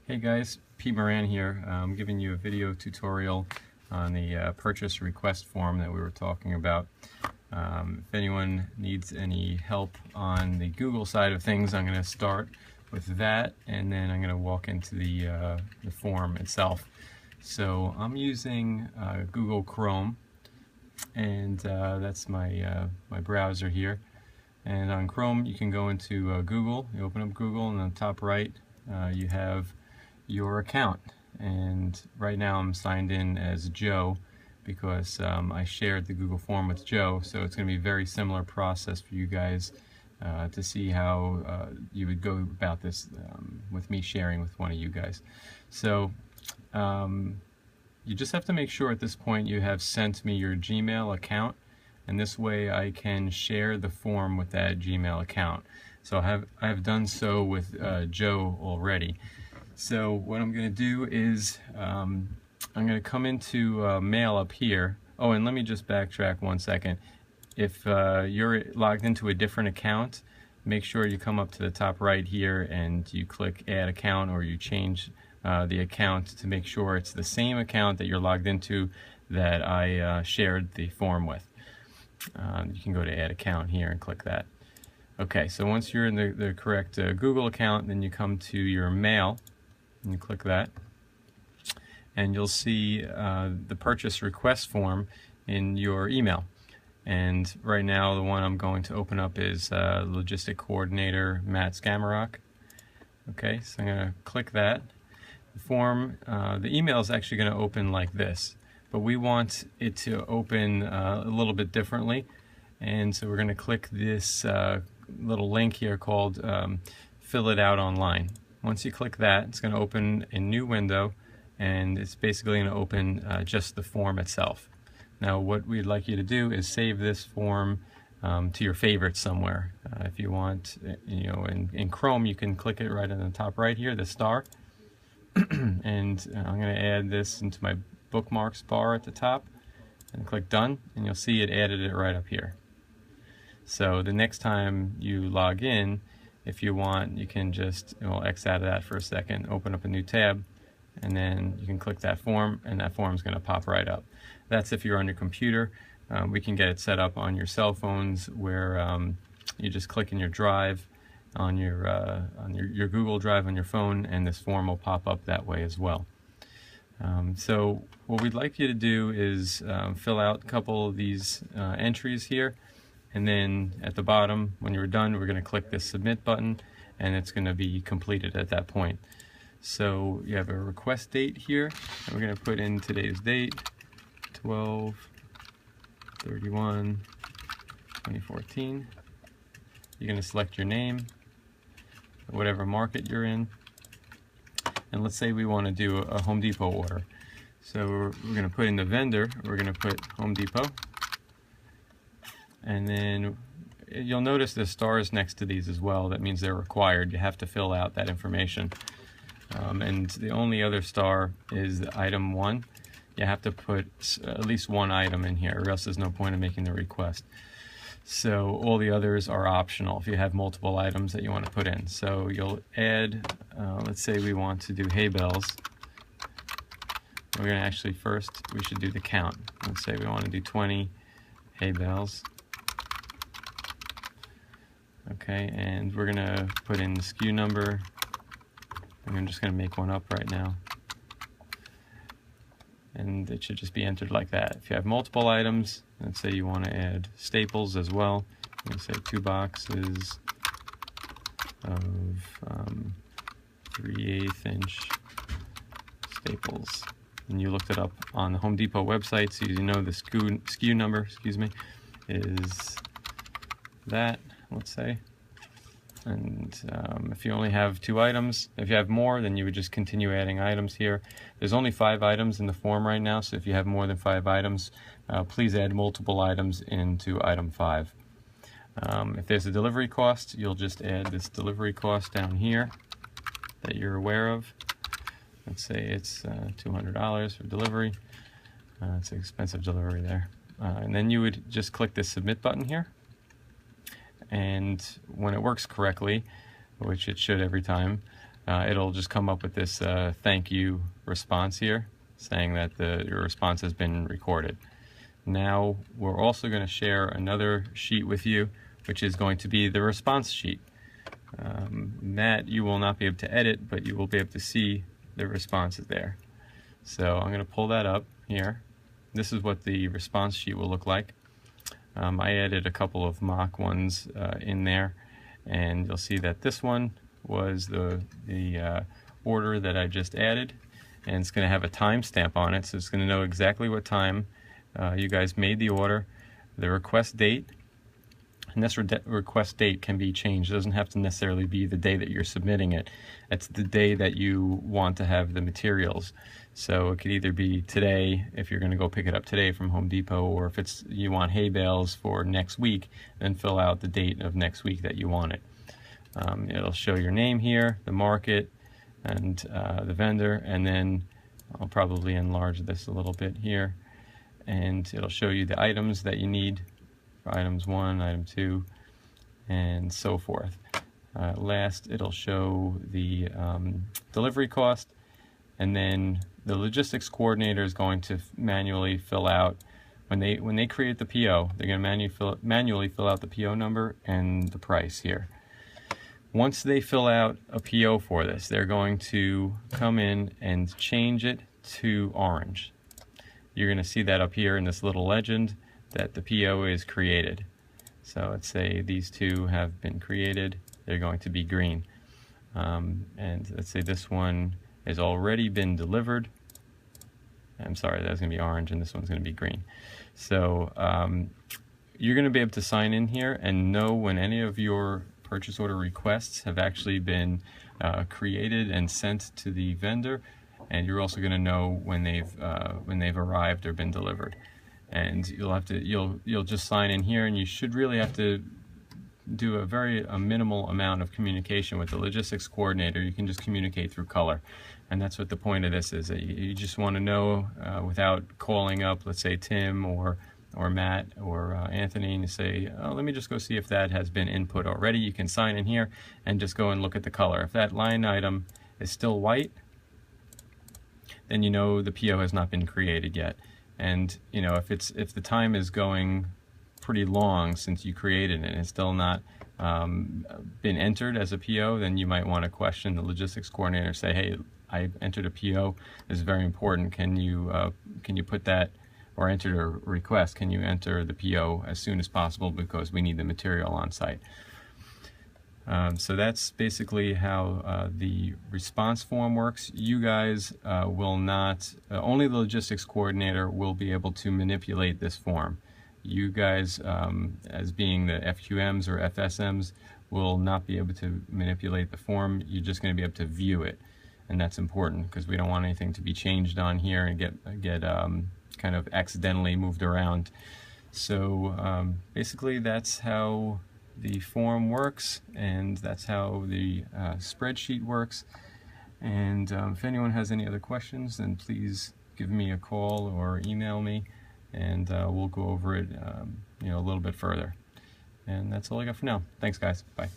Hey guys, Pete Moran here. I'm giving you a video tutorial on the purchase request form that we were talking about. If anyone needs any help on the Google side of things, I'm going to start with that, and then I'm going to walk into the form itself. So I'm using Google Chrome, and that's my my browser here. And on Chrome, you can go into Google. You open up Google, and on the top right, you have your account. And right now I'm signed in as Joe because I shared the Google form with Joe, so it's going to be a very similar process for you guys to see how you would go about this with me sharing with one of you guys. So you just have to make sure at this point you have sent me your Gmail account, and this way I can share the form with that Gmail account. So I have done so with Joe already. So what I'm going to do is I'm going to come into Mail up here. Oh, and let me just backtrack 1 second. If you're logged into a different account, make sure you come up to the top right here and you click Add Account, or you change the account to make sure it's the same account that you're logged into that I shared the form with. You can go to Add Account here and click that. Okay, so once you're in the correct Google account, then you come to your Mail and you click that, and you'll see the purchase request form in your email. And right now the one I'm going to open up is Logistic Coordinator Matt Scamarok. Okay, so I'm going to click that. The form, the email is actually going to open like this, but we want it to open a little bit differently, and so we're going to click this little link here called Fill It Out Online. Once you click that, it's going to open a new window, and it's basically going to open just the form itself. Now what we'd like you to do is save this form to your favorites somewhere. If you want, in Chrome you can click it right on the top right here, the star, and I'm going to add this into my bookmarks bar at the top, and click Done, and you'll see it added it right up here. So the next time you log in, if you want, you can just X out of that for a second, open up a new tab, and then you can click that form, and that form is going to pop right up. That's if you're on your computer. We can get it set up on your cell phones where you just click in your drive on your Google Drive on your phone, and this form will pop up that way as well. So what we'd like you to do is fill out a couple of these entries here, and then at the bottom, when you're done, we're going to click this Submit button, and it's going to be completed at that point. So you have a request date here, and we're going to put in today's date, 12/31/2014. You're going to select your name, whatever market you're in, and let's say we want to do a Home Depot order. So we're going to put in the vendor, we're going to put Home Depot, and then you'll notice the stars next to these as well. That means they're required. You have to fill out that information. And the only other star is the item 1. You have to put at least one item in here, or else there's no point in making the request. So all the others are optional if you have multiple items that you want to put in. So you'll add, let's say we want to do hay bales. We're going to actually first, we should do the count. Let's say we want to do 20 hay bales. Okay, and we're going to put in the SKU number. I'm just going to make one up right now. And it should just be entered like that. If you have multiple items, let's say you want to add staples as well. You can say 2 boxes of 3/8 inch staples. And you looked it up on the Home Depot website, so you know the SKU number, is that, let's say. And if you only have 2 items, if you have more, then you would just continue adding items here. There's only 5 items in the form right now, so if you have more than 5 items, please add multiple items into item 5. If there's a delivery cost, you'll just add this delivery cost down here that you're aware of. Let's say it's $200 for delivery. It's an expensive delivery there. And then you would just click the Submit button here. And when it works correctly, which it should every time, it'll just come up with this thank you response here, saying that your response has been recorded. Now we're also going to share another sheet with you, which is going to be the response sheet. That you will not be able to edit, but you will be able to see the responses there. So I'm going to pull that up here. This is what the response sheet will look like. I added a couple of mock ones in there, and you'll see that this one was the order that I just added, and it's going to have a timestamp on it, so it's going to know exactly what time you guys made the order, the request date, and this request date can be changed. It doesn't have to necessarily be the day that you're submitting it. It's the day that you want to have the materials. So it could either be today, if you're going to go pick it up today from Home Depot, or if you want hay bales for next week, then fill out the date of next week that you want it. It'll show your name here, the market, and the vendor, and then I'll probably enlarge this a little bit here, and it'll show you the items that you need for items 1, item 2, and so forth. Last, it'll show the delivery cost, and then the logistics coordinator is going to manually fill out, when they create the PO, they're going to manually fill out the PO number and the price here. Once they fill out a PO for this, they're going to come in and change it to orange. You're going to see that up here in this little legend that the PO is created. So let's say these two have been created, they're going to be green. And let's say this one has already been delivered. I'm sorry, that's going to be orange, and this one's going to be green. So you're going to be able to sign in here and know when any of your purchase order requests have actually been created and sent to the vendor, and you're also going to know when they've arrived or been delivered. And you'll just sign in here, and you should really have to do a minimal amount of communication with the logistics coordinator. You can just communicate through color, and that's what the point of this is. That you just want to know without calling up, let's say Tim or Matt or Anthony, and say, oh, let me just go see if that has been input already. You can sign in here and just go and look at the color. If that line item is still white, then you know the PO has not been created yet. And you know, if the time is going pretty long since you created it and it's still not been entered as a PO, then you might want to question the logistics coordinator. Say, hey, I entered a PO. This is very important. Can you put that, or entered a request? Can you enter the PO as soon as possible, because we need the material on site? So that's basically how the response form works. You guys will not, only the logistics coordinator will be able to manipulate this form. You guys, as being the FQMs or FSMs, will not be able to manipulate the form. You're just going to be able to view it, and that's important because we don't want anything to be changed on here and get kind of accidentally moved around. So basically that's how the form works, and that's how the spreadsheet works. And if anyone has any other questions, then please give me a call or email me, and we'll go over it a little bit further. And that's all I got for now. Thanks, guys. Bye.